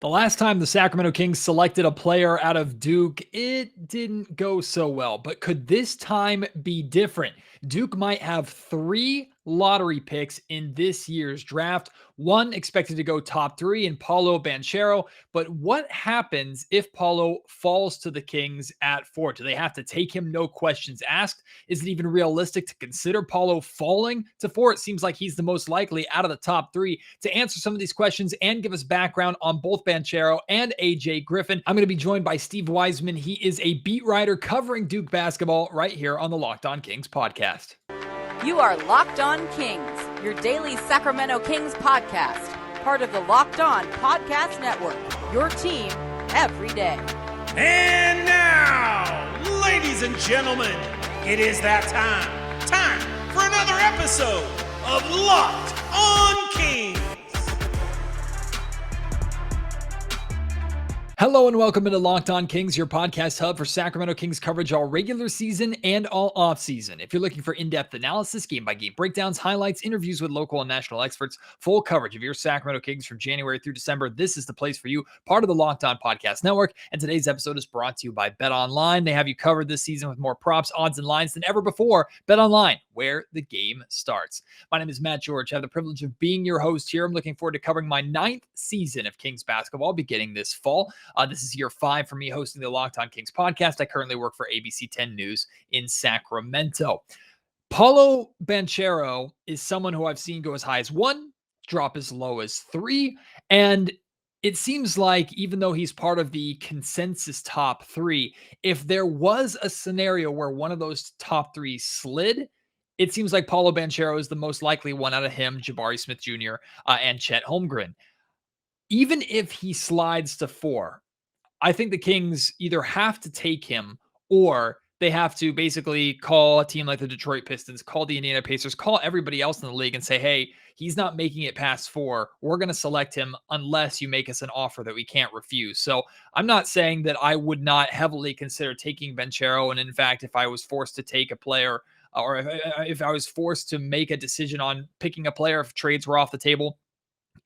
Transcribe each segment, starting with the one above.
The last time the Sacramento Kings selected a player out of Duke, it didn't go so well. But could this time be different? Duke might have 3 lottery picks in this year's draft. One expected to go top 3 in Paolo Banchero. But what happens if Paulo falls to the Kings at 4? Do they have to take him? No questions asked. Is it even realistic to consider Paulo falling to 4? It seems like he's the most likely out of the top 3. To answer some of these questions and give us background on both Banchero and AJ Griffin, I'm going to be joined by Steve Wiseman. He is a beat writer covering Duke basketball right here on the Locked On Kings podcast. You are Locked On Kings, your daily Sacramento Kings podcast, part of the Locked On Podcast Network, your team every day. And now, ladies and gentlemen, it is that time for another episode of Locked On Kings. Hello and welcome into Locked On Kings, your podcast hub for Sacramento Kings coverage all regular season and all offseason. If you're looking for in-depth analysis, game-by-game breakdowns, highlights, interviews with local and national experts, full coverage of your Sacramento Kings from January through December, this is the place for you, part of the Locked On Podcast Network. And today's episode is brought to you by BetOnline. They have you covered this season with more props, odds, and lines than ever before. BetOnline, where the game starts. My name is Matt George. I have the privilege of being your host here. I'm looking forward to covering my 9th season of Kings basketball beginning this fall. This is year 5 for me hosting the Locked On Kings podcast. I currently work for ABC 10 News in Sacramento. Paolo Banchero is someone who I've seen go as high as 1, drop as low as 3, and it seems like even though he's part of the consensus top 3, if there was a scenario where one of those top 3 slid, it seems like Paolo Banchero is the most likely one out of him, Jabari Smith Jr., and Chet Holmgren. Even if he slides to 4, I think the Kings either have to take him or they have to basically call a team like the Detroit Pistons, call the Indiana Pacers, call everybody else in the league and say, hey, he's not making it past 4. We're going to select him unless you make us an offer that we can't refuse. So I'm not saying that I would not heavily consider taking Banchero. And in fact, if I was forced to take a player or if I was forced to make a decision on picking a player, if trades were off the table,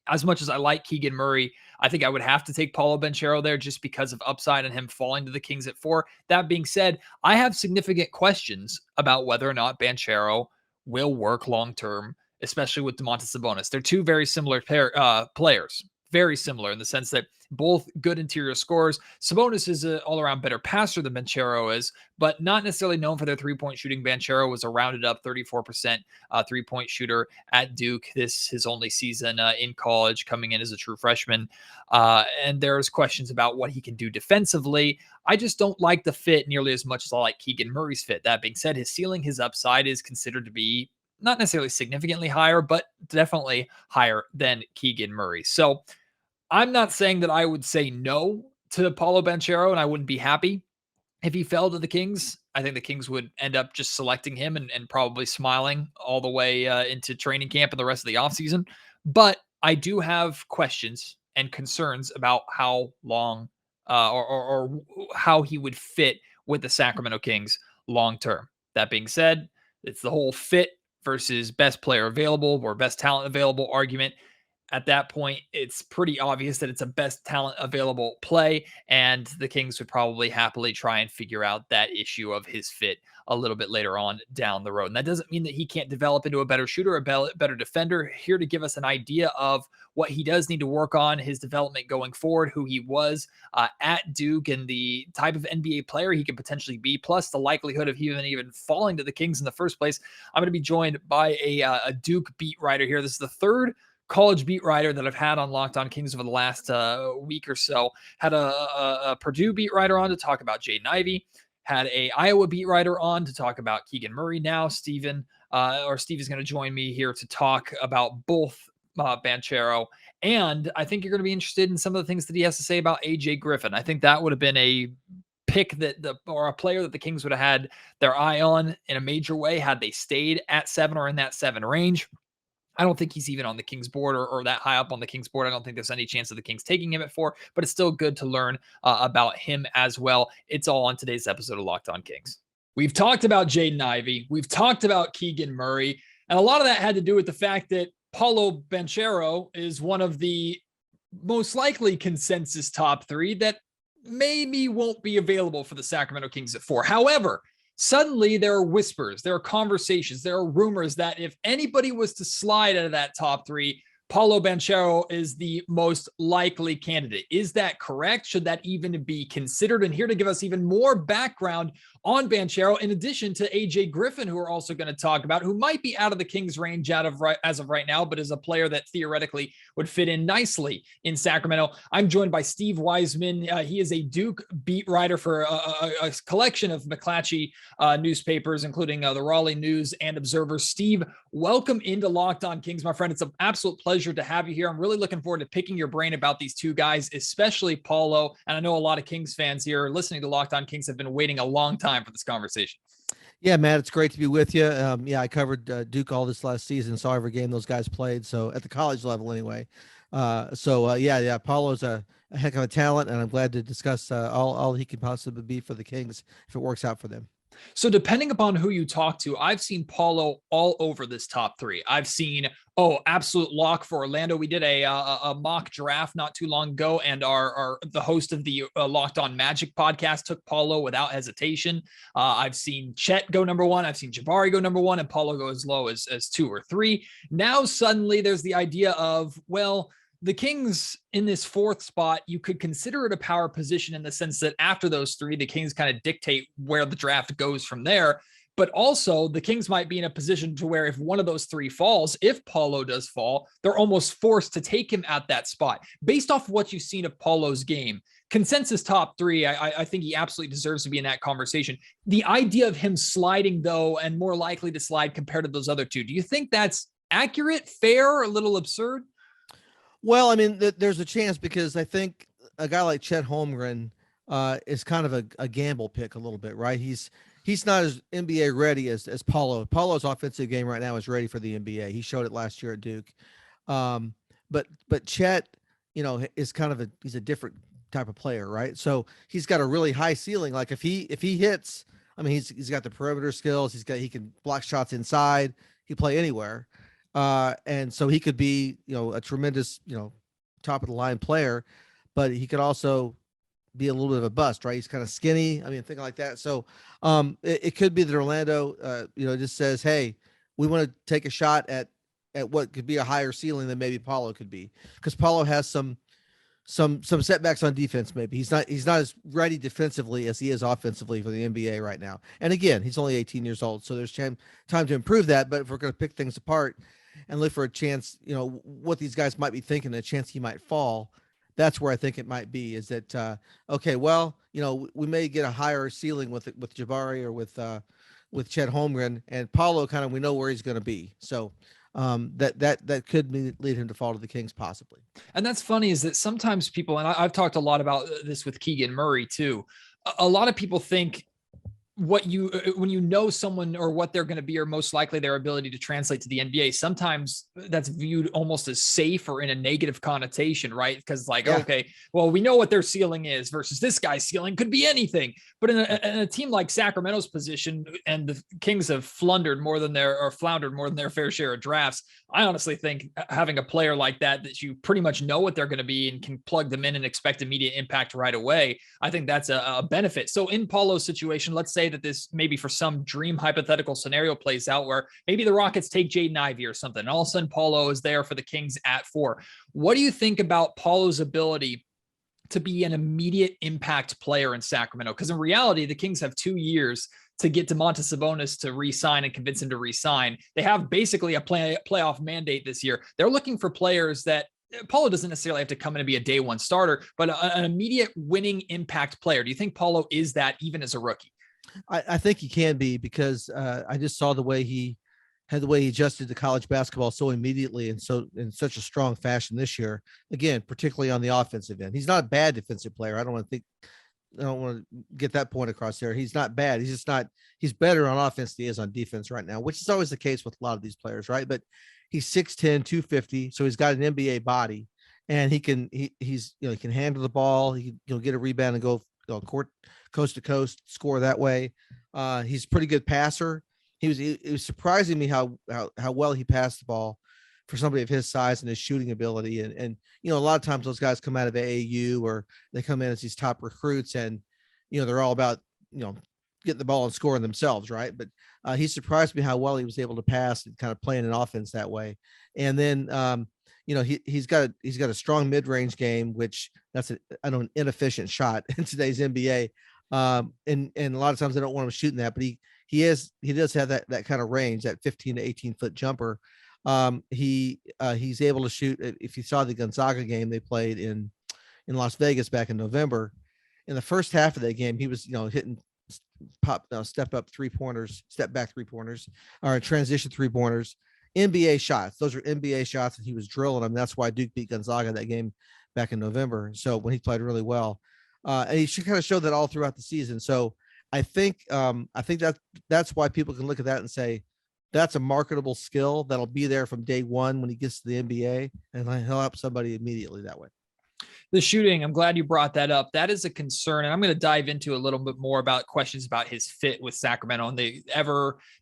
as much as I like Keegan Murray, I think I would have to take Paolo Banchero there just because of upside and him falling to the Kings at 4. That being said, I have significant questions about whether or not Banchero will work long-term, especially with Domantas Sabonis. They're two very similar players, very similar in the sense that both good interior scorers. Sabonis is an all-around better passer than Banchero is, but not necessarily known for their three-point shooting. Banchero was a rounded up 34% three-point shooter at Duke. This his only season in college, coming in as a true freshman. And there's questions about what he can do defensively. I just don't like the fit nearly as much as I like Keegan Murray's fit. That being said, his ceiling, his upside is considered to be not necessarily significantly higher, but definitely higher than Keegan Murray. So I'm not saying that I would say no to Paolo Banchero, and I wouldn't be happy if he fell to the Kings. I think the Kings would end up just selecting him and probably smiling all the way into training camp and the rest of the offseason. But I do have questions and concerns about how long or how he would fit with the Sacramento Kings long term. That being said, it's the whole fit versus best player available or best talent available argument. At that point, it's pretty obvious that it's a best talent available play, and the Kings would probably happily try and figure out that issue of his fit a little bit later on down the road. And that doesn't mean that he can't develop into a better shooter, a better defender. Here to give us an idea of what he does need to work on, his development going forward, who he was at Duke, and the type of NBA player he could potentially be, plus the likelihood of him even falling to the Kings in the first place. I'm going to be joined by a Duke beat writer here. This is the third college beat writer that I've had on Locked On Kings over the last week or so. Had a Purdue beat writer on to talk about Jaden Ivey. Had a Iowa beat writer on to talk about Keegan Murray. Now Steve is going to join me here to talk about both Banchero. And I think you're going to be interested in some of the things that he has to say about AJ Griffin. I think that would have been a pick or a player that the Kings would have had their eye on in a major way had they stayed at 7 or in that 7 range. I don't think he's even on the Kings board or that high up on the Kings board. I don't think there's any chance of the Kings taking him at 4, but it's still good to learn about him as well. It's all on today's episode of Locked On Kings. We've talked about Jaden Ivey. We've talked about Keegan Murray. And a lot of that had to do with the fact that Paolo Banchero is one of the most likely consensus top three that maybe won't be available for the Sacramento Kings at 4. However, suddenly there are whispers, there are conversations, there are rumors that if anybody was to slide out of that top three, Paolo Banchero is the most likely candidate. Is that correct? Should that even be considered? And here to give us even more background on Banchero, in addition to AJ Griffin, who we're also going to talk about, who might be out of the Kings' range as of right now, but is a player that theoretically would fit in nicely in Sacramento. I'm joined by Steve Wiseman. He is a Duke beat writer for a collection of McClatchy newspapers, including the Raleigh News and Observer. Steve, welcome into Locked On Kings, my friend. It's an absolute pleasure to have you here. I'm really looking forward to picking your brain about these two guys, especially Paulo. And I know a lot of Kings fans here listening to Locked On Kings have been waiting a long time for this conversation. Yeah, Matt, it's great to be with you. I covered Duke all this last season, saw every game those guys played. So at the college level anyway. Paulo's a heck of a talent, and I'm glad to discuss all he can possibly be for the Kings if it works out for them. So depending upon who you talk to, I've seen Paulo all over this top three. I've seen, absolute lock for Orlando. We did a mock draft not too long ago, and the host of the Locked On Magic podcast took Paulo without hesitation. I've seen Chet go number 1. I've seen Jabari go number 1, and Paulo go as low as 2 or 3. Now suddenly there's the idea of, the Kings in this 4th spot, you could consider it a power position in the sense that after those 3, the Kings kind of dictate where the draft goes from there. But also the Kings might be in a position to where if one of those 3 falls, if Paulo does fall, they're almost forced to take him at that spot. Based off what you've seen of Paulo's game, consensus top 3, I think he absolutely deserves to be in that conversation. The idea of him sliding, though, and more likely to slide compared to those other 2, do you think that's accurate, fair, a little absurd? Well, I mean, there's a chance because I think a guy like Chet Holmgren is kind of a gamble pick a little bit, right? He's not as NBA ready as Paulo. Paulo's offensive game right now is ready for the NBA. He showed it last year at Duke. But Chet, is he's a different type of player, right? So he's got a really high ceiling. Like if he hits, I mean, he's got the perimeter skills. He can block shots inside. He play anywhere. And so he could be, a tremendous, top of the line player, but he could also be a little bit of a bust, right? He's kind of skinny. I mean, thinking like that. So, it could be that Orlando, just says, hey, we want to take a shot at what could be a higher ceiling than maybe Paulo could be. Because Paulo has some setbacks on defense. Maybe he's not as ready defensively as he is offensively for the NBA right now. And again, he's only 18 years old. So there's time to improve that. But if we're going to pick things apart and look for a chance, what these guys might be thinking, a chance he might fall, that's where I think it might be, is that, we may get a higher ceiling with Jabari or with Chet Holmgren, and Paulo we know where he's going to be. So that could lead him to fall to the Kings possibly. And that's funny is that sometimes people, and I've talked a lot about this with Keegan Murray too. A lot of people think when you know someone or what they're going to be, or most likely their ability to translate to the NBA, sometimes that's viewed almost as safe or in a negative connotation, right? Because okay, well, we know what their ceiling is versus this guy's ceiling could be anything. But in a team like Sacramento's position, and the Kings have floundered more than their fair share of drafts, I honestly think having a player like that you pretty much know what they're going to be and can plug them in and expect immediate impact right away, I think that's a benefit. So in Paulo's situation, let's say that this maybe for some dream hypothetical scenario plays out where maybe the Rockets take Jaden Ivey or something, and all of a sudden Paulo is there for the Kings at 4. What do you think about Paulo's ability to be an immediate impact player in Sacramento? Because in reality, the Kings have 2 years to get Domantas Sabonis to re-sign and convince him to re-sign. They have basically a playoff mandate this year. They're looking for players that Paulo doesn't necessarily have to come in and be a day 1 starter, but an immediate winning impact player. Do you think Paulo is that even as a rookie? I think he can be, because I just saw the way he adjusted to college basketball so immediately and so in such a strong fashion this year. Again, particularly on the offensive end, he's not a bad defensive player. I don't want to get that point across there. He's not bad. He's just not. He's better on offense than he is on defense right now, which is always the case with a lot of these players, right? But he's 6'10", 250, so he's got an NBA body, and he can handle the ball. He can get a rebound and go coast to coast, score that way. He's a pretty good passer. It was surprising me how well he passed the ball for somebody of his size and his shooting ability. And a lot of times those guys come out of AAU or they come in as these top recruits, and they're all about getting the ball and scoring themselves, right? But he surprised me how well he was able to pass and kind of playing an offense that way. And then he's got a strong mid-range game, which that's an inefficient shot in today's NBA. And a lot of times they don't want him shooting that, but he does have that kind of range, that 15 to 18 foot jumper. He's able to shoot. If you saw the Gonzaga game they played in Las Vegas back in November, in the first half of that game, he was hitting step back 3-pointers, or transition 3-pointers, NBA shots. Those are NBA shots, and he was drilling them. That's why Duke beat Gonzaga that game back in November. So when he played really well, and he should kind of show that all throughout the season. So I think that's why people can look at that and say that's a marketable skill that'll be there from day one when he gets to the NBA, and he'll help somebody immediately that way. The shooting, I'm glad you brought that up. That is a concern. And I'm going to dive into a little bit more about questions about his fit with Sacramento and the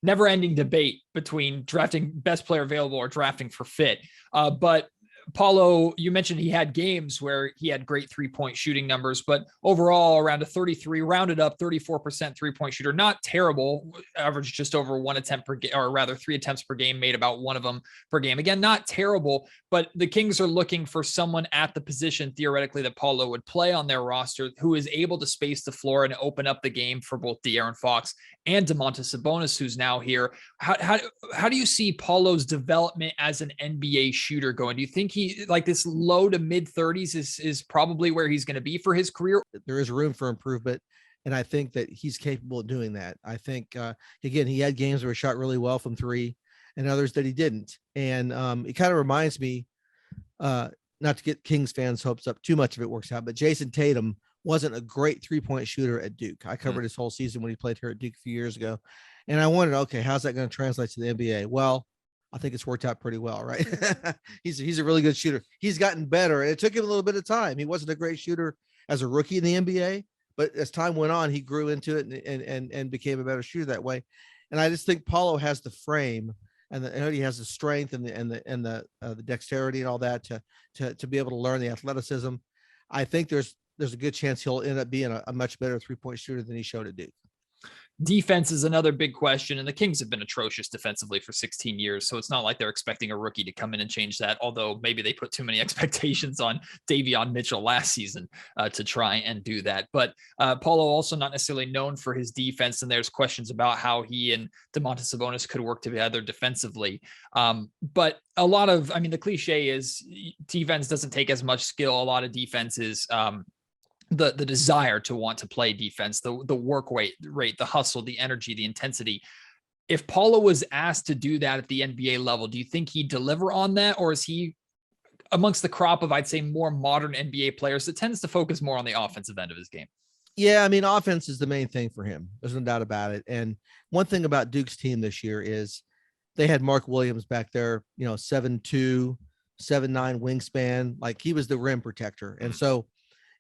never ending debate between drafting best player available or drafting for fit. But Paulo, you mentioned he had games where he had great 3-point shooting numbers, but overall around a 33, rounded up 34% 3-point shooter. Not terrible, averaged just over 1 attempt per game, or rather 3 attempts per game, made about 1 of them per game. Again, not terrible, but the Kings are looking for someone at the position theoretically that Paulo would play on their roster who is able to space the floor and open up the game for both De'Aaron Fox and Domantas Sabonis, who's now here. How do you see Paulo's development as an NBA shooter going? Do you think he, like, this low to mid 30s is probably where he's going to be for his career? There is room for improvement, and I think that he's capable of doing that. I think, again, he had games where he shot really well from 3 and others that he didn't. And it kind of reminds me, not to get Kings fans' hopes up too much if it works out, but Jason Tatum wasn't a great 3-point shooter at Duke. I covered his whole season when he played here at Duke a few years ago. And I wondered, okay, how's that going to translate to the NBA? Well, I think it's worked out pretty well, right? He's a really good shooter. He's gotten better, and it took him a little bit of time. He wasn't a great shooter as a rookie in the NBA, but as time went on, he grew into it and became a better shooter that way. And I just think Paulo has the frame, and he has the strength and the dexterity and all that to be able to learn the athleticism. I think there's a good chance he'll end up being a much better 3-point shooter than he showed at Duke. Defense is another big question, and the Kings have been atrocious defensively for 16 years, so it's not like they're expecting a rookie to come in and change that, although maybe they put too many expectations on Davion Mitchell last season to try and do that. But Paulo also not necessarily known for his defense, and there's questions about how he and Domantas Sabonis could work together defensively. But a lot of, the cliche is defense doesn't take as much skill. A lot of defense is the desire to want to play defense, the work rate, the hustle, the energy, the intensity. If Paulo was asked to do that at the NBA level, do you think he'd deliver on that? Or is he amongst the crop of, I'd say, more modern NBA players that tends to focus more on the offensive end of his game? Yeah, offense is the main thing for him. There's no doubt about it. And one thing about Duke's team this year is they had Mark Williams back there, 7'2", 7'9" wingspan. Like, he was the rim protector. And so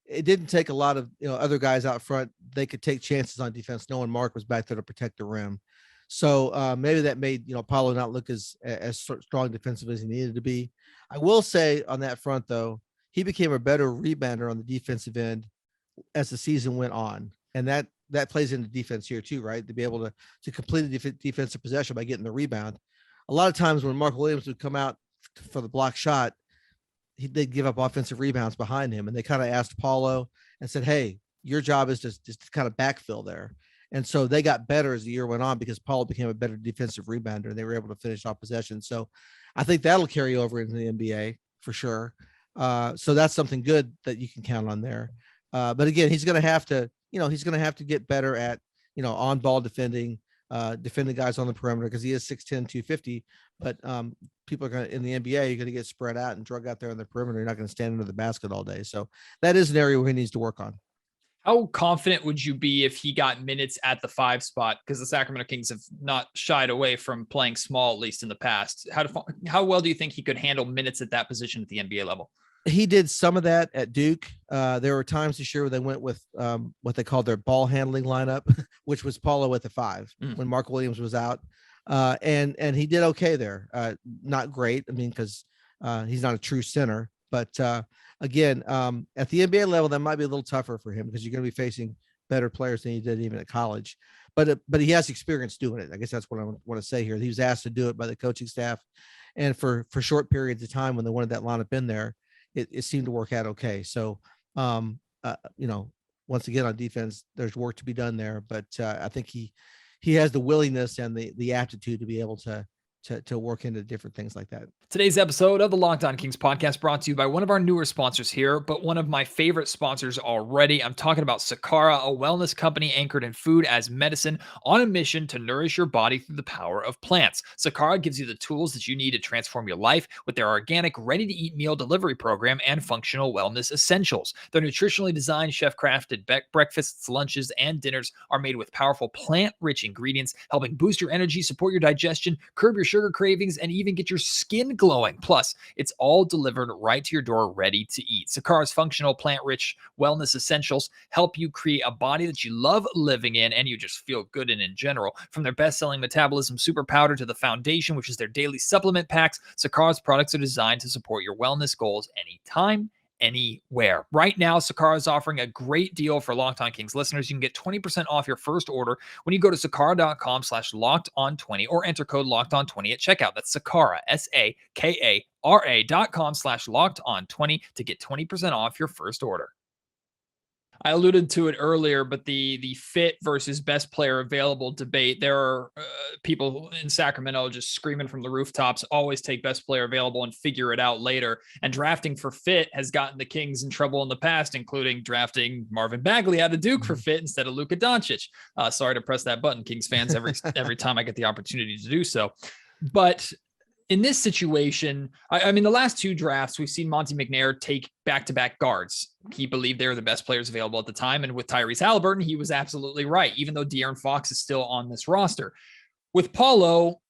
it didn't take a lot of other guys out front. They could take chances on defense, knowing Mark was back there to protect the rim. So maybe that made Paulo not look as strong defensively as he needed to be. I will say on that front, though, he became a better rebounder on the defensive end as the season went on, and that plays into defense here too, right? To be able to complete a defensive possession by getting the rebound. A lot of times when Mark Williams would come out for the block shot, they'd give up offensive rebounds behind him. And they kind of asked Paulo and said, hey, your job is just to kind of backfill there. And so they got better as the year went on because Paulo became a better defensive rebounder and they were able to finish off possession. So I think that'll carry over into the NBA for sure. So that's something good that you can count on there. But again, he's going to have to get better at, on ball defending guys on the perimeter, because he is 6'10", 250. But people are going to, in the NBA, you're going to get spread out and drug out there on the perimeter. You're not going to stand under the basket all day. So that is an area where he needs to work on. How confident would you be if he got minutes at the 5 spot? Because the Sacramento Kings have not shied away from playing small, at least in the past. How well do you think he could handle minutes at that position at the NBA level? He did some of that at Duke. There were times this year where they went with what they called their ball handling lineup, which was Paulo at the 5 when Mark Williams was out. And he did okay there. Not great. I mean, because he's not a true center, but again, at the NBA level, that might be a little tougher for him because you're going to be facing better players than he did even at college. But he has experience doing it. I guess that's what I want to say here. He was asked to do it by the coaching staff, and for short periods of time when they wanted that lineup in there, it seemed to work out okay. So, once again on defense, there's work to be done there, but I think he has the willingness and the aptitude to be able to work into different things like that. Today's episode of the Locked On Kings podcast brought to you by one of our newer sponsors here, but one of my favorite sponsors already. I'm talking about Sakara, a wellness company anchored in food as medicine on a mission to nourish your body through the power of plants. Sakara gives you the tools that you need to transform your life with their organic, ready-to-eat meal delivery program and functional wellness essentials. Their nutritionally designed, chef-crafted breakfasts, lunches, and dinners are made with powerful plant-rich ingredients, helping boost your energy, support your digestion, curb your sugar cravings, and even get your skin glowing. Plus, it's all delivered right to your door, ready to eat. Sakara's functional, plant-rich wellness essentials help you create a body that you love living in and you just feel good in general. From their best-selling Metabolism Super Powder to the Foundation, which is their daily supplement packs, Sakara's products are designed to support your wellness goals anytime, anywhere. Right now, Sakara is offering a great deal for Locked On Kings listeners. You can get 20% off your first order when you go to sakara.com/lockedon20 or enter code LOCKEDON20 at checkout. That's Sakara, SAKARA.com/lockedon20 to get 20% off your first order. I alluded to it earlier, but the fit versus best player available debate, there are people in Sacramento just screaming from the rooftops, always take best player available and figure it out later. And drafting for fit has gotten the Kings in trouble in the past, including drafting Marvin Bagley out of Duke for fit instead of Luka Doncic. Sorry to press that button, Kings fans, every time I get the opportunity to do so. But in this situation, I mean, the last two drafts, we've seen Monty McNair take back-to-back guards. He believed they were the best players available at the time. And with Tyrese Halliburton, he was absolutely right, even though De'Aaron Fox is still on this roster. With Paulo,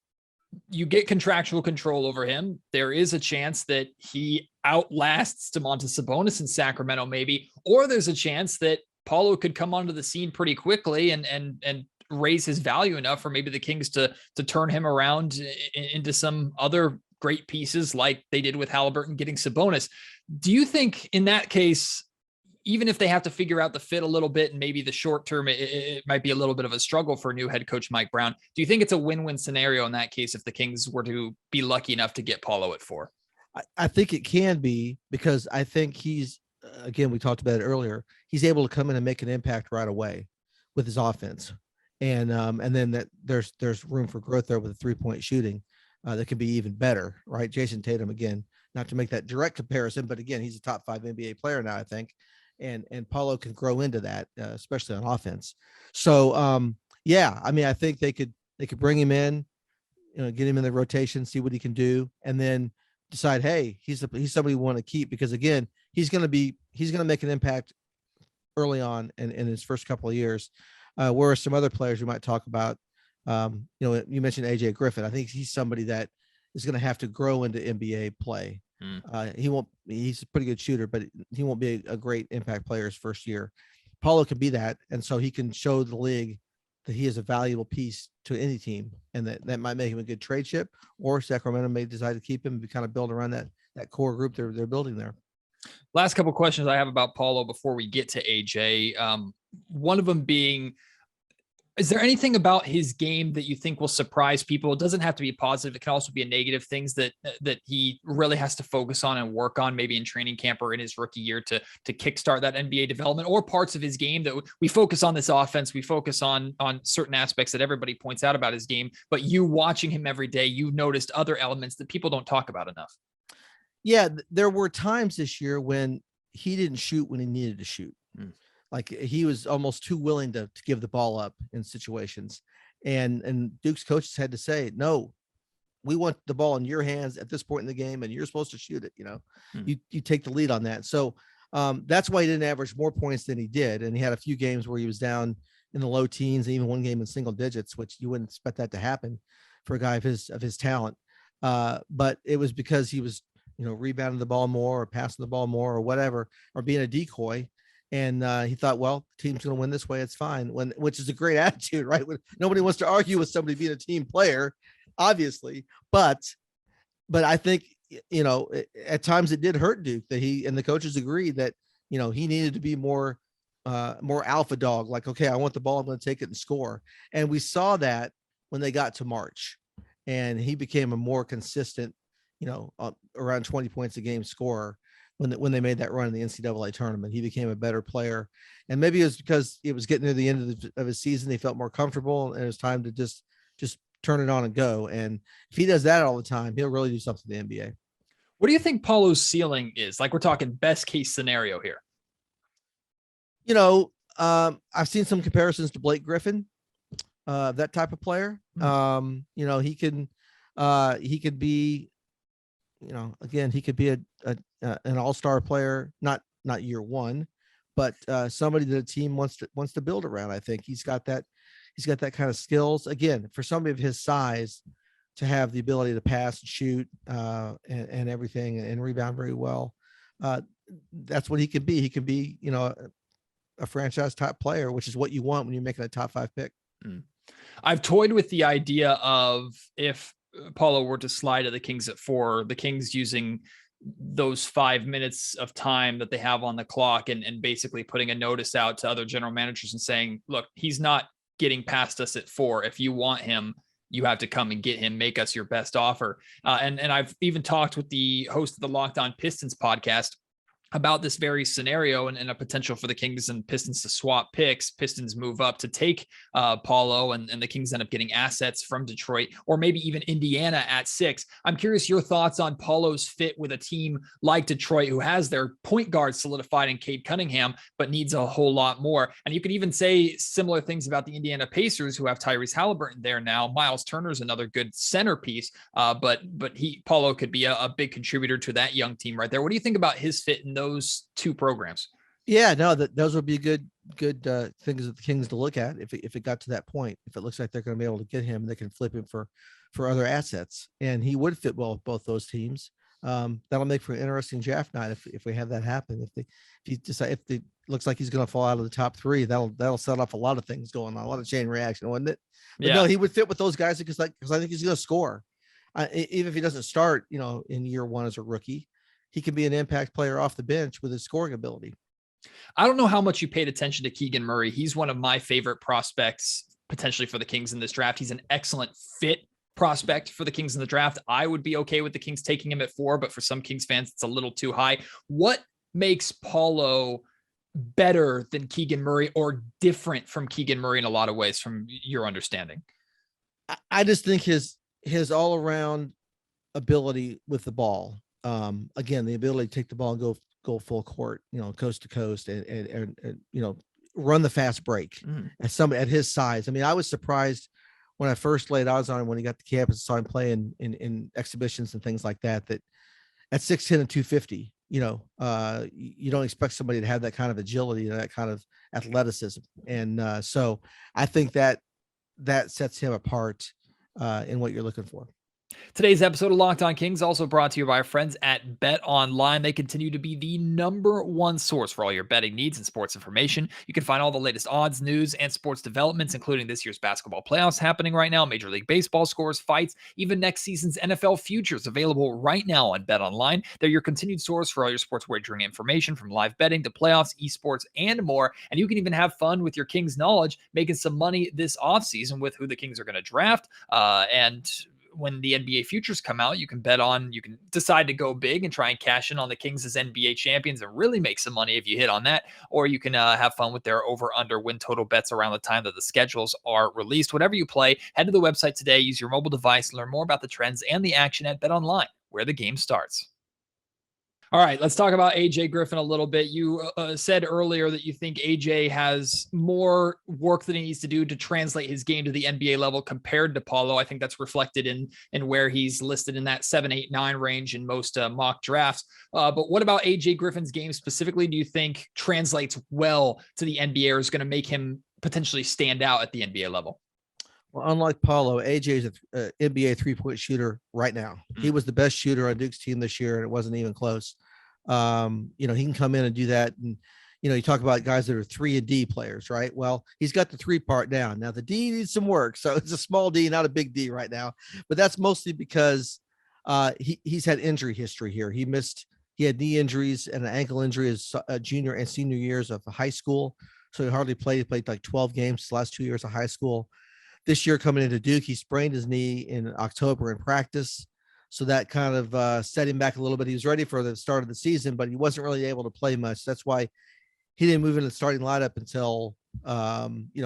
you get contractual control over him. There is a chance that he outlasts Domantas Sabonis in Sacramento, maybe, or there's a chance that Paulo could come onto the scene pretty quickly and raise his value enough for maybe the Kings to turn him around into some other great pieces like they did with Halliburton getting Sabonis. Do you think in that case, even if they have to figure out the fit a little bit and maybe the short term, it might be a little bit of a struggle for new head coach Mike Brown, do you think it's a win-win scenario in that case if the Kings were to be lucky enough to get Paulo at 4? I think it can be, because I think he's, again, we talked about it earlier, he's able to come in and make an impact right away with his offense. And then that there's room for growth there with the 3-point shooting that can be even better, right? Jason Tatum, again, not to make that direct comparison, but again, he's a top 5 NBA player now, I think, and Paulo can grow into that, especially on offense. So yeah, I mean, I think they could bring him in, get him in the rotation, see what he can do, and then decide, hey, he's somebody we want to keep, because again, he's going to make an impact early on in his first couple of years. Whereas some other players we might talk about, you mentioned AJ Griffin. I think he's somebody that is going to have to grow into NBA play. He's a pretty good shooter, but he won't be a great impact player his first year. Paulo can be that. And so he can show the league that he is a valuable piece to any team, and that might make him a good trade chip, or Sacramento may decide to keep him and kind of build around that core group they're building there. Last couple questions I have about Paulo before we get to AJ. One of them being, is there anything about his game that you think will surprise people? It doesn't have to be positive. It can also be a negative, things that he really has to focus on and work on, maybe in training camp or in his rookie year to kickstart that NBA development, or parts of his game that we focus on this offense. We focus on certain aspects that everybody points out about his game, but you watching him every day, you've noticed other elements that people don't talk about enough. Yeah. There were times this year when he didn't shoot when he needed to shoot. Like he was almost too willing to give the ball up in situations, and Duke's coaches had to say, no, we want the ball in your hands at this point in the game, and you're supposed to shoot it. You take the lead on that. So that's why he didn't average more points than he did. And he had a few games where he was down in the low teens, and even one game in single digits, which you wouldn't expect that to happen for a guy of his talent. But it was because he was, rebounding the ball more or passing the ball more or whatever, or being a decoy. And he thought, well, the team's going to win this way. It's fine. Which is a great attitude, right? Nobody wants to argue with somebody being a team player, obviously. But I think, at times it did hurt Duke that he and the coaches agreed that, he needed to be more alpha dog. Like, okay, I want the ball. I'm going to take it and score. And we saw that when they got to March, and he became a more consistent, around 20 points a game scorer. When they made that run in the NCAA tournament, he became a better player. And maybe it was because it was getting near the end of his season. He felt more comfortable, and it was time to just turn it on and go. And if he does that all the time, he'll really do something in the NBA. What do you think Paulo's ceiling is? Like, we're talking best case scenario here. I've seen some comparisons to Blake Griffin, that type of player. He could be, again, he could be an all-star player, not year one, but somebody that a team wants to build around. I think he's got that kind of skills. Again, for somebody of his size, to have the ability to pass and shoot and everything and rebound very well. That's what he can be. He can be, a franchise type player, which is what you want when you're making a top 5 pick. I've toyed with the idea of if Paulo were to slide to the Kings at 4, the Kings using those 5 minutes of time that they have on the clock and basically putting a notice out to other general managers and saying, look, he's not getting past us at 4. If you want him, you have to come and get him, make us your best offer. And I've even talked with the host of the Locked On Pistons podcast about this very scenario and a potential for the Kings and Pistons to swap picks. Pistons move up to take Paulo and the Kings end up getting assets from Detroit or maybe even Indiana at 6. I'm curious your thoughts on Paulo's fit with a team like Detroit, who has their point guard solidified in Cade Cunningham, but needs a whole lot more. And you could even say similar things about the Indiana Pacers, who have Tyrese Halliburton there now. Miles Turner's another good centerpiece, but Paulo could be a big contributor to that young team right there. What do you think about his fit in those 2 programs? Yeah, no, those would be good things that the Kings to look at if it got to that point. If it looks like they're going to be able to get him, they can flip him for other assets, and he would fit well with both those teams. That'll make for an interesting draft night if we have that happen. If it looks like he's going to fall out of the top 3, that'll set off a lot of things going on, a lot of chain reaction, wouldn't it? But yeah. No, he would fit with those guys because I think he's going to score. Even if he doesn't start, in year 1 as a rookie, he can be an impact player off the bench with his scoring ability. I don't know how much you paid attention to Keegan Murray. He's one of my favorite prospects potentially for the Kings in this draft. He's an excellent fit prospect for the Kings in the draft. I would be okay with the Kings taking him at 4, but for some Kings fans, it's a little too high. What makes Paulo better than Keegan Murray or different from Keegan Murray in a lot of ways from your understanding? I just think his all around ability with the ball. Again, the ability to take the ball and go full court, coast to coast and run the fast break at his size. I mean, I was surprised when I first laid eyes on him when he got to campus and saw him play in exhibitions and things like that at 6'10" and 250, you don't expect somebody to have that kind of agility and that kind of athleticism. And so I think that sets him apart in what you're looking for. Today's episode of Locked On Kings also brought to you by our friends at Bet Online. They continue to be the #1 source for all your betting needs and sports information. You can find all the latest odds, news, and sports developments, including this year's basketball playoffs happening right now, Major League Baseball scores, fights, even next season's NFL futures available right now on Bet Online. They're your continued source for all your sports wagering information, from live betting to playoffs, esports, and more. And you can even have fun with your Kings knowledge, making some money this offseason with who the Kings are going to draft and when the NBA futures come out, you can decide to go big and try and cash in on the Kings as NBA champions and really make some money if you hit on that. Or you can have fun with their over-under win total bets around the time that the schedules are released. Whatever you play, head to the website today, use your mobile device, learn more about the trends and the action at BetOnline, where the game starts. All right, let's talk about AJ Griffin a little bit. You said earlier that you think AJ has more work that he needs to do to translate his game to the NBA level compared to Paulo. I think that's reflected in where he's listed in that 7, 8, 9 range in most mock drafts. But what about AJ Griffin's game specifically do you think translates well to the NBA or is going to make him potentially stand out at the NBA level? Well, unlike Paulo, AJ is an NBA 3-point shooter right now. He was the best shooter on Duke's team this year, and it wasn't even close. He can come in and do that. And, you talk about guys that are 3 and D players, right? Well, he's got the 3 part down. Now the D needs some work. So it's a small D, not a big D right now, but that's mostly because he's had injury history here. He had knee injuries and an ankle injury his junior and senior years of high school. So he hardly played. He played like 12 games the last 2 years of high school. This year coming into Duke, he sprained his knee in October in practice. So that kind of set him back a little bit. He was ready for the start of the season, but he wasn't really able to play much. That's why he didn't move into the starting lineup until,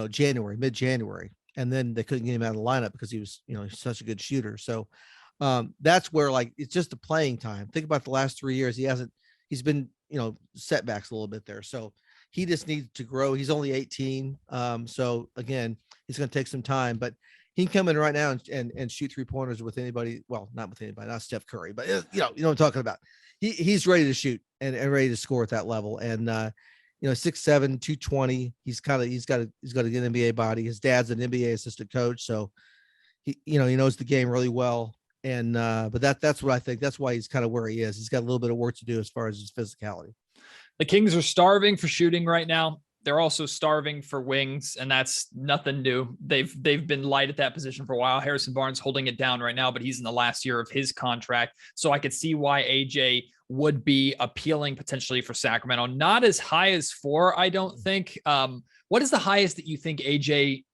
January, mid-January. And then they couldn't get him out of the lineup because he was, he's such a good shooter. So that's where it's just the playing time. Think about the last 3 years. He's been, setbacks a little bit there. So he just needs to grow. He's only 18. So again, he's going to take some time, but he can come in right now and shoot 3-pointers with anybody. Well, not with anybody, not Steph Curry, but you know what I'm talking about. He's ready to shoot and ready to score at that level. And 6'7", 220. He's got an NBA body. His dad's an NBA assistant coach, so he knows the game really well. And but that's what I think. That's why he's kind of where he is. He's got a little bit of work to do as far as his physicality. The Kings are starving for shooting right now. They're also starving for wings, and that's nothing new. They've been light at that position for a while. Harrison Barnes holding it down right now, but he's in the last year of his contract. So I could see why AJ would be appealing potentially for Sacramento. Not as high as 4, I don't think. What is the highest that you think AJ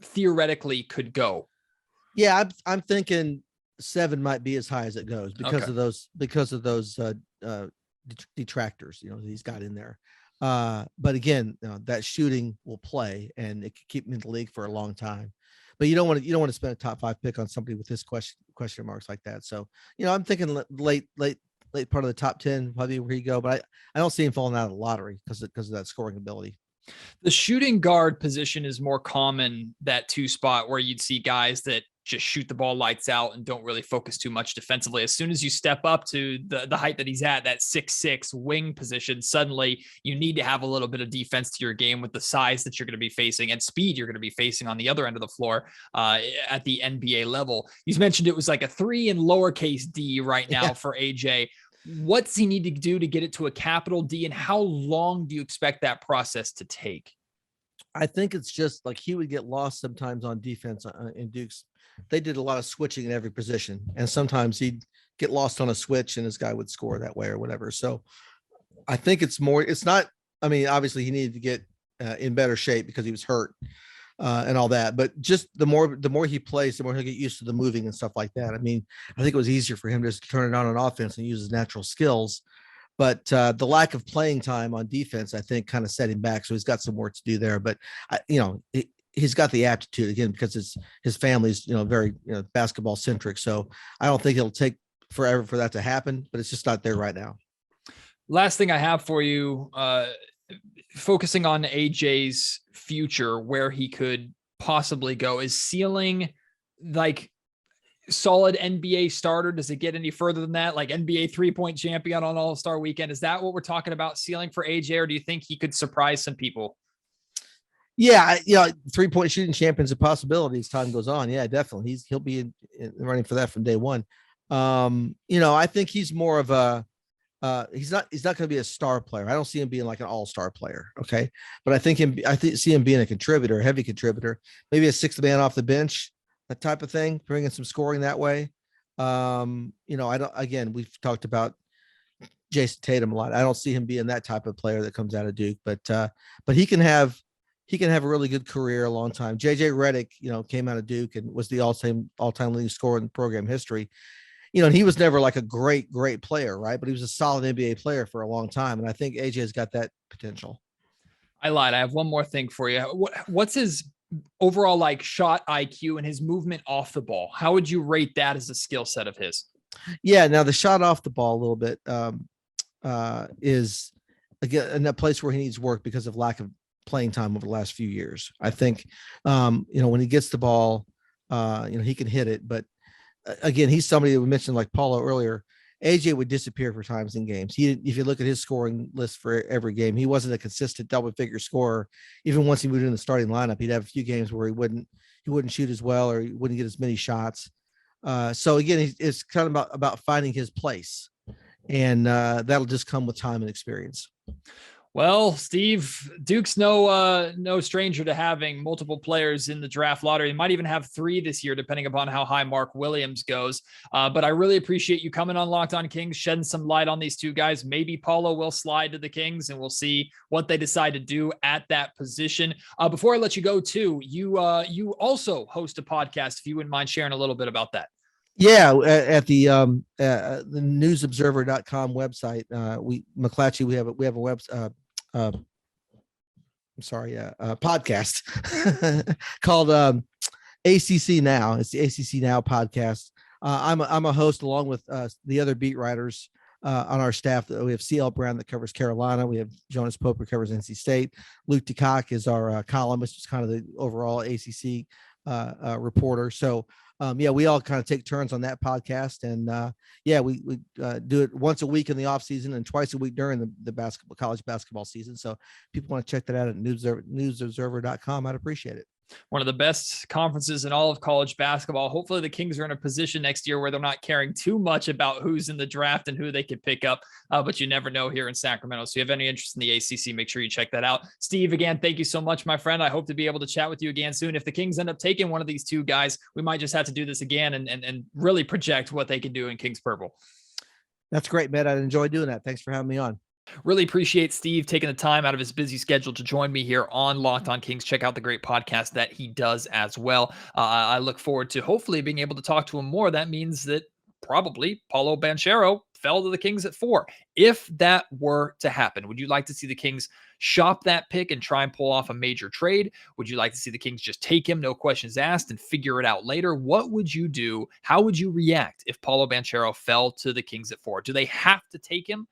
theoretically could go? Yeah, I'm thinking 7 might be as high as it goes because of those detractors, that he's got in there. But again, that shooting will play, and it could keep him in the league for a long time. But you don't want to spend a top 5 pick on somebody with this question marks like that. So I'm thinking late part of the top 10 probably where he go. But I don't see him falling out of the lottery because of that scoring ability. The shooting guard position is more common, that 2 spot where you'd see guys that just shoot the ball lights out and don't really focus too much defensively. As soon as you step up to the height that he's at, that 6'6" wing position, suddenly you need to have a little bit of defense to your game with the size that you're going to be facing and speed you're going to be facing on the other end of the floor at the NBA level. You mentioned it was like a 3 and lowercase D right now for AJ. What does he need to do to get it to a capital D, and how long do you expect that process to take? I think it's just like he would get lost sometimes on defense in Duke's. They did a lot of switching in every position, and sometimes he'd get lost on a switch and this guy would score that way or whatever. So I think it's not, obviously he needed to get in better shape because he was hurt and all that, but just the more he plays, the more he'll get used to the moving and stuff like that. I think it was easier for him to just turn it on offense and use his natural skills. But the lack of playing time on defense, I think, kind of set him back. So he's got some work to do there. But he's got the aptitude again because his family's very basketball centric. So I don't think it'll take forever for that to happen. But it's just not there right now. Last thing I have for you, focusing on AJ's future, where he could possibly go, is ceiling like solid NBA starter? Does it get any further than that? Like NBA 3-point champion on All-Star weekend? Is that what we're talking about ceiling for AJ, or do you think he could surprise some people? Yeah, 3-point shooting champion's a possibility as time goes on. Yeah, definitely. He'll be in running for that from day one. I think he's more of a he's not going to be a star player. I don't see him being like an all-star player. Okay. But I see him being a contributor, a heavy contributor, maybe a 6th man off the bench, that type of thing, bringing some scoring that way. We've talked about Jason Tatum a lot. I don't see him being that type of player that comes out of Duke, but he can have a really good career a long time. JJ Redick, came out of Duke and was the all-time leading scorer in program history. And he was never like a great player, right? But he was a solid NBA player for a long time. And I think AJ's got that potential. I lied. I have one more thing for you. What's his overall like shot IQ and his movement off the ball? How would you rate that as a skill set of his? Yeah. Now the shot off the ball a little bit is again in that place where he needs work because of lack of playing time over the last few years. I think, when he gets the ball, he can hit it, but again, he's somebody that we mentioned like Paulo earlier. AJ would disappear for times in games. If you look at his scoring list for every game, he wasn't a consistent double-figure scorer. Even once he moved in the starting lineup, he'd have a few games where he wouldn't shoot as well, or he wouldn't get as many shots. So again, it's kind of about finding his place, and that'll just come with time and experience. Well, Steve, Duke's no stranger to having multiple players in the draft lottery. He might even have 3 this year, depending upon how high Mark Williams goes. But I really appreciate you coming on Locked On Kings, shedding some light on these 2 guys. Maybe Paulo will slide to the Kings, and we'll see what they decide to do at that position. Before I let you go, too, you also host a podcast. If you wouldn't mind sharing a little bit about that. Yeah, at the newsobserver.com website, McClatchy, we have a podcast called ACC Now. It's the ACC Now podcast. I'm a host along with the other beat writers on our staff. We have CL Brown that covers Carolina. We have Jonas Pope who covers NC State. Luke DeCock is our columnist, who's kind of the overall ACC reporter. So we all kind of take turns on that podcast, and we do it once a week in the off season and twice a week during the college basketball season. So if people want to check that out at newsobserver.com, I'd appreciate it. One of the best conferences in all of college basketball. Hopefully the Kings are in a position next year where they're not caring too much about who's in the draft and who they could pick up. But you never know here in Sacramento. So if you have any interest in the ACC, make sure you check that out. Steve, again, thank you so much, my friend. I hope to be able to chat with you again soon. If the Kings end up taking one of these 2 guys, we might just have to do this again and really project what they can do in Kings Purple. That's great, Matt. I'd enjoy doing that. Thanks for having me on. Really appreciate Steve taking the time out of his busy schedule to join me here on Locked On Kings. Check out the great podcast that he does as well. I look forward to hopefully being able to talk to him more. That means that probably Paolo Banchero fell to the Kings at 4. If that were to happen, would you like to see the Kings shop that pick and try and pull off a major trade? Would you like to see the Kings just take him, no questions asked, and figure it out later? What would you do? How would you react if Paolo Banchero fell to the Kings at 4? Do they have to take him?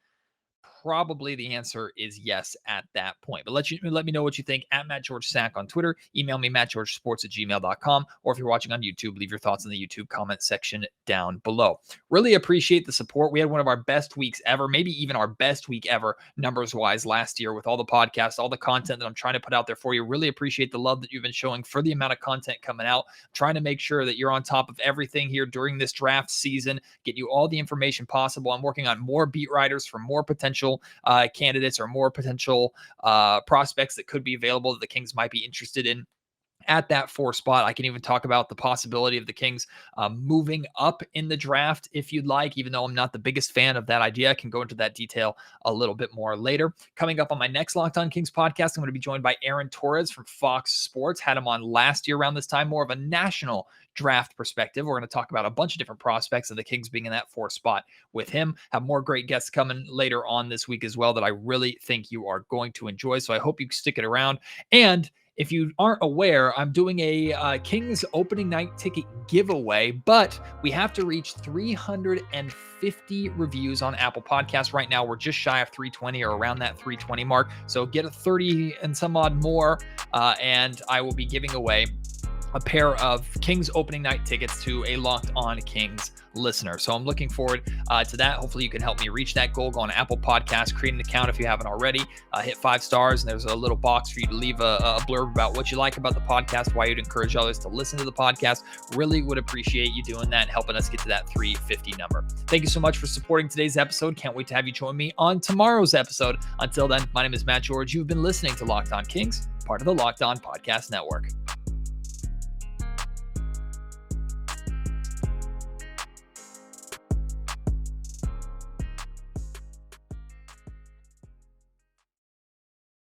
Probably the answer is yes at that point. But let me know what you think at Matt George Sack on Twitter. Email me, mattgeorgesports@gmail.com. Or if you're watching on YouTube, leave your thoughts in the YouTube comment section down below. Really appreciate the support. We had one of our best weeks ever, maybe even our best week ever, numbers-wise, last year with all the podcasts, all the content that I'm trying to put out there for you. Really appreciate the love that you've been showing for the amount of content coming out. I'm trying to make sure that you're on top of everything here during this draft season, get you all the information possible. I'm working on more beat writers for more potential candidates or more potential prospects that could be available that the Kings might be interested in at that 4 spot. I can even talk about the possibility of the Kings moving up in the draft if you'd like, even though I'm not the biggest fan of that idea. I can go into that detail a little bit more later. Coming up on my next Locked On Kings podcast, I'm going to be joined by Aaron Torres from Fox Sports. Had him on last year around this time, more of a national draft perspective. We're going to talk about a bunch of different prospects of the Kings being in that 4 spot with him. Have more great guests coming later on this week as well that I really think you are going to enjoy. So I hope you stick it around. And if you aren't aware, I'm doing a Kings opening night ticket giveaway, but we have to reach 350 reviews on Apple Podcasts. Right now, we're just shy of 320 or around that 320 mark. So get a 30 and some odd more, and I will be giving away a pair of Kings opening night tickets to a Locked On Kings listener. So I'm looking forward to that. Hopefully you can help me reach that goal. Go on Apple Podcasts, create an account if you haven't already, hit 5 stars, and there's a little box for you to leave a blurb about what you like about the podcast, why you'd encourage others to listen to the podcast. Really would appreciate you doing that and helping us get to that 350 number. Thank you so much for supporting today's episode. Can't wait to have you join me on tomorrow's episode. Until then, my name is Matt George. You've been listening to Locked On Kings, part of the Locked On Podcast Network.